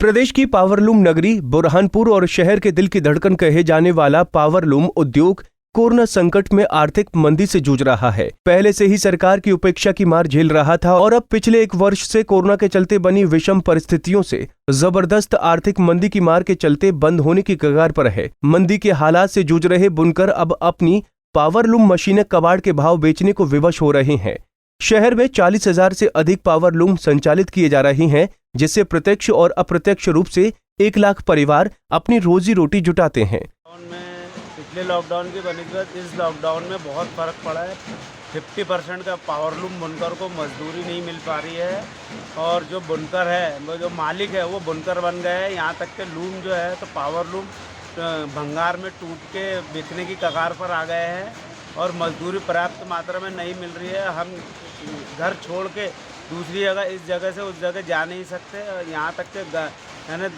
प्रदेश की पावरलूम नगरी बुरहानपुर और शहर के दिल की धड़कन कहे जाने वाला पावरलूम उद्योग कोरोना संकट में आर्थिक मंदी से जूझ रहा है। पहले से ही सरकार की उपेक्षा की मार झेल रहा था और अब पिछले एक वर्ष से कोरोना के चलते बनी विषम परिस्थितियों से जबरदस्त आर्थिक मंदी की मार के चलते बंद होने की कगार पर है। मंदी के हालात से जूझ रहे बुनकर अब अपनी पावरलूम मशीनें कबाड़ के भाव बेचने को विवश हो रहे हैं। शहर में 40,000 से अधिक पावरलूम संचालित किए जा रहे हैं, जिससे प्रत्यक्ष और अप्रत्यक्ष रूप से 1 लाख परिवार अपनी रोजी रोटी जुटाते हैं। पिछले लॉकडाउन की बनिस्बत इस लॉकडाउन में बहुत फ़र्क पड़ा है। 50% का पावरलूम बुनकर को मजदूरी नहीं मिल पा रही है और जो बुनकर है, वो जो मालिक है वो बुनकर बन गए हैं। यहाँ तक के लूम जो है तो पावरलूम भंगार में टूट के बिकने की कगार पर आ गए हैं और मजदूरी पर्याप्त मात्रा में नहीं मिल रही है। हम घर छोड़ के दूसरी जगह, इस जगह से उस जगह जा नहीं सकते। यहाँ तक के यानी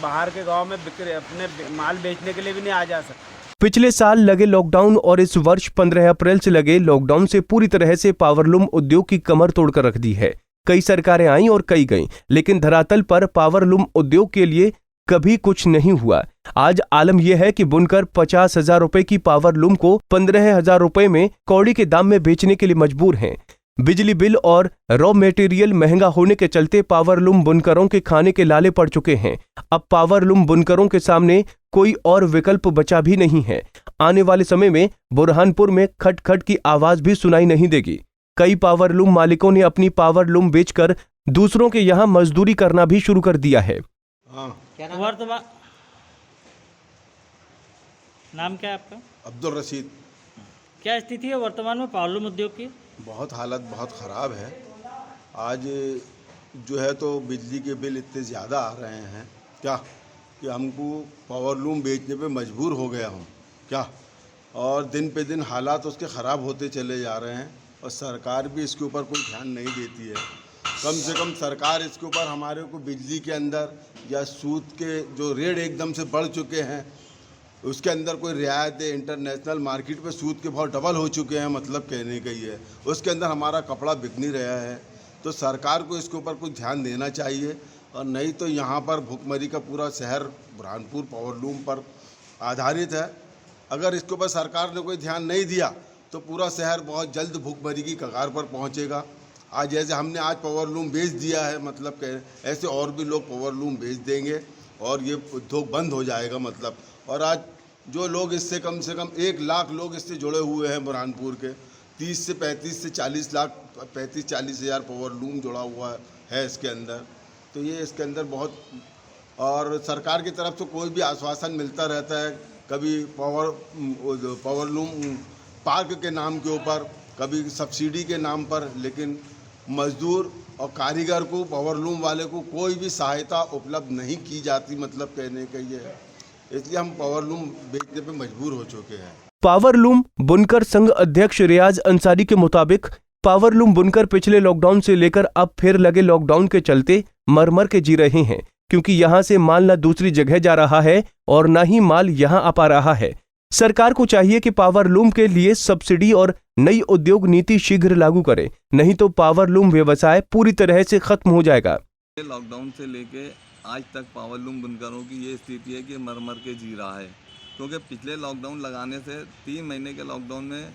बाहर के गांव में अपने माल बेचने के लिए भी नहीं आ जा सकते। पिछले साल लगे लॉकडाउन और इस वर्ष 15 अप्रैल से लगे लॉकडाउन से पूरी तरह से पावरलूम उद्योग की कमर तोड़कर रख दी है। कई सरकारें आईं और कई गईं, लेकिन धरातल पर पावरलूम उद्योग के लिए कभी कुछ नहीं हुआ। आज आलम यह है कि बुनकर 50,000 रुपए की पावरलूम को 15,000 रुपए में कौड़ी के दाम में बेचने के लिए मजबूर हैं। बिजली बिल और रॉ मटेरियल महंगा होने के चलते पावरलूम बुनकरों के खाने के लाले पड़ चुके हैं। अब पावरलूम बुनकरों के सामने कोई और विकल्प बचा भी नहीं है। आने वाले समय में बुरहानपुर में खट खट की आवाज भी सुनाई नहीं देगी। कई पावरलूम मालिकों ने अपनी पावरलूम बेचकर दूसरों के यहाँ मजदूरी करना भी शुरू कर दिया है। वर्तमान नाम क्या है आपका? अब्दुल रशीद। क्या स्थिति है वर्तमान में पावरलूम उद्योग की? बहुत हालत बहुत ख़राब है। आज जो है तो बिजली के बिल इतने ज़्यादा आ रहे हैं क्या कि हमको पावरलूम बेचने पे मजबूर हो गया हूँ क्या। और दिन पे दिन हालात उसके ख़राब होते चले जा रहे हैं और सरकार भी इसके ऊपर कोई ध्यान नहीं देती है। कम से कम सरकार इसके ऊपर हमारे को बिजली के अंदर या सूद के जो रेट एकदम से बढ़ चुके हैं उसके अंदर कोई रियायत है। इंटरनेशनल मार्केट पे सूद के भाव डबल हो चुके हैं, मतलब कहने का ही है। उसके अंदर हमारा कपड़ा बिक नहीं रहा है, तो सरकार को इसके ऊपर कुछ ध्यान देना चाहिए। और नहीं तो यहाँ पर भुखमरी का पूरा शहर बुरहानपुर पावरलूम पर आधारित है। अगर इसके ऊपर सरकार ने कोई ध्यान नहीं दिया तो पूरा शहर बहुत जल्द भुखमरी की कगार पर पहुँचेगा। आज जैसे हमने आज पावरलूम बेच दिया है, मतलब कह ऐसे और भी लोग पावरलूम बेच देंगे और ये उद्योग बंद हो जाएगा मतलब। और आज जो लोग इससे कम 1 लाख लोग इससे जुड़े हुए हैं बुरहानपुर के, 30 से 35 से 40 लाख 35-40 हज़ार पावरलूम जुड़ा हुआ है इसके अंदर। तो ये इसके अंदर बहुत, और सरकार की तरफ से कोई भी आश्वासन मिलता रहता है, कभी पावरलूम पार्क के नाम के ऊपर, कभी सब्सिडी के नाम पर, लेकिन मजदूर और कारीगर को, पावरलूम वाले को कोई भी सहायता उपलब्ध नहीं की जाती, मतलब कहने का ये है। इसलिए हम पावरलूम बेचने पे मजबूर हो चुके हैं। पावरलूम बुनकर संघ अध्यक्ष रियाज अंसारी के मुताबिक पावरलूम बुनकर पिछले लॉकडाउन से लेकर अब फिर लगे लॉकडाउन के चलते मर के जी रहे हैं, क्योंकि यहाँ से माल न दूसरी जगह जा रहा है और न ही माल यहाँ आ पा रहा है। सरकार को चाहिए कि पावरलूम के लिए सब्सिडी और नई उद्योग नीति शीघ्र लागू करे, नहीं तो पावरलूम व्यवसाय पूरी तरह से खत्म हो जाएगा। लॉकडाउन से लेके आज तक पावरलूम बुनकरों की ये स्थिति है कि मर के जी रहा है, क्योंकि पिछले लॉकडाउन लगाने से 3 महीने के लॉकडाउन में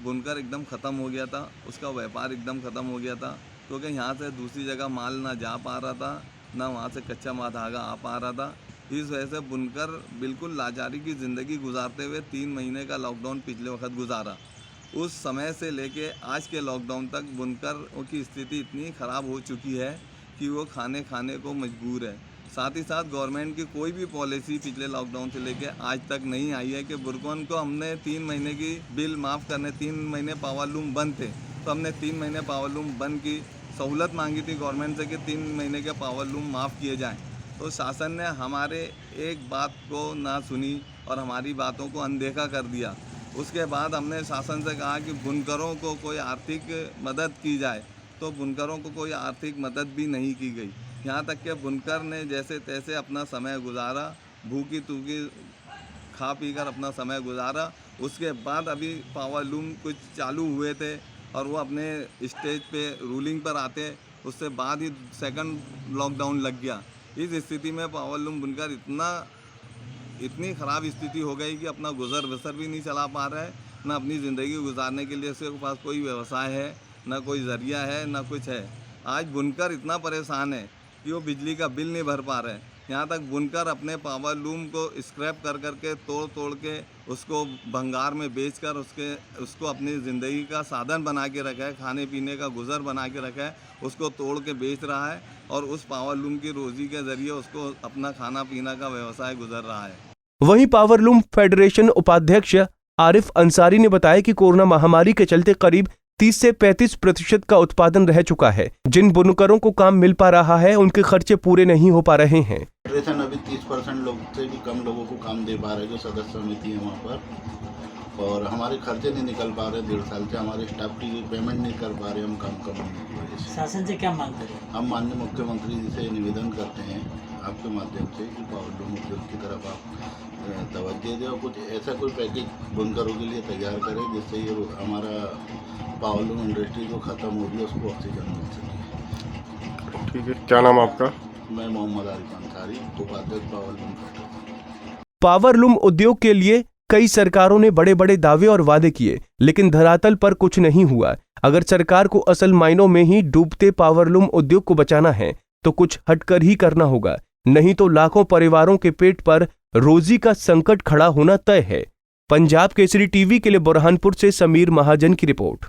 बुनकर एकदम ख़त्म हो गया था, उसका व्यापार एकदम ख़त्म हो गया था, क्योंकि यहाँ से दूसरी जगह माल ना जा पा रहा था, ना वहाँ से कच्चा माल धागा आ पा रहा था। इस वजह से बुनकर बिल्कुल लाचारी की ज़िंदगी गुजारते हुए 3 महीने का लॉकडाउन पिछले वक्त गुजारा। उस समय से लेके आज के लॉकडाउन तक बुनकर की स्थिति इतनी ख़राब हो चुकी है कि वो खाने को मजबूर है। साथ ही साथ गवर्नमेंट की कोई भी पॉलिसी पिछले लॉकडाउन से लेके आज तक नहीं आई है कि बुनकरों को हमने 3 महीने की बिल माफ़ करने, 3 महीने पावरलूम बंद थे तो हमने 3 महीने पावरलूम बंद की सहूलत मांगी थी गवर्नमेंट से कि 3 महीने के पावरलूम माफ़ किए जाएं। तो शासन ने हमारे एक बात को ना सुनी और हमारी बातों को अनदेखा कर दिया। उसके बाद हमने शासन से कहा कि बुनकरों को कोई आर्थिक मदद की जाए, तो बुनकरों को कोई आर्थिक मदद भी नहीं की गई। यहाँ तक कि बुनकर ने जैसे तैसे अपना समय गुजारा, भूखी तूखी खा पी कर अपना समय गुजारा। उसके बाद अभी पावरलूम कुछ चालू हुए थे और वो अपने स्टेज पे रूलिंग पर आते, उससे बाद ही सेकंड लॉकडाउन लग गया। इस स्थिति में पावरलूम बुनकर इतनी ख़राब स्थिति हो गई कि अपना गुजर बसर भी नहीं चला पा रहा है, ना अपनी ज़िंदगी गुजारने के लिए उसके पास कोई व्यवसाय है, ना कोई ज़रिया है, ना कुछ है। आज बुनकर इतना परेशान है कि वो बिजली का बिल नहीं भर पा रहे हैं। यहाँ तक बुनकर अपने पावरलूम को स्क्रैप कर करके तोड़ के उसको भंगार में बेचकर उसको अपनी ज़िंदगी का साधन बना के रखा है, खाने पीने का गुजर बना के रखा है, उसको तोड़ के बेच रहा है और उस पावरलूम की रोज़ी के ज़रिए उसको अपना खाना पीना का व्यवसाय गुजर रहा है। वहीं पावरलूम फेडरेशन उपाध्यक्ष आरिफ अंसारी ने बताया कि कोरोना महामारी के चलते करीब 30 से 35% का उत्पादन रह चुका है। जिन बुनकरों को काम मिल पा रहा है उनके खर्चे पूरे नहीं हो पा रहे हैं। फेडरेशन अभी 30% लोग से भी कम लोगों को काम दे पा रहे हैं, जो सदस्य समिति है वहाँ पर, और हमारे खर्चे नहीं निकल पा रहे। 1.5 साल से हमारे स्टाफ की पेमेंट नहीं कर पा रहे हम काम कम होने की वजह से। शासन से क्या मांग करें? हम माननीय मुख्यमंत्री जी से निवेदन करते हैं आपके माध्यम से कि पावरलूम उद्योग की तरफ आप तवज्जो दें और कुछ ऐसा कोई पैकेज बुनकरों के लिए तैयार करें जिससे ये हमारा पावरलूम इंडस्ट्री जो ख़त्म हो रही है उसको ऑक्सीजन मिल सके। ठीक है, क्या नाम आपका? मैं मोहम्मद आरिफ अंसारी, उपाध्यक्ष पावरलूम फेडरेशन। पावरलूम उद्योग के लिए कई सरकारों ने बड़े बड़े दावे और वादे किए, लेकिन धरातल पर कुछ नहीं हुआ। अगर सरकार को असल मायनों में ही डूबते पावरलूम उद्योग को बचाना है तो कुछ हटकर ही करना होगा, नहीं तो लाखों परिवारों के पेट पर रोजी का संकट खड़ा होना तय है। पंजाब केसरी टीवी के लिए बुरहानपुर से समीर महाजन की रिपोर्ट।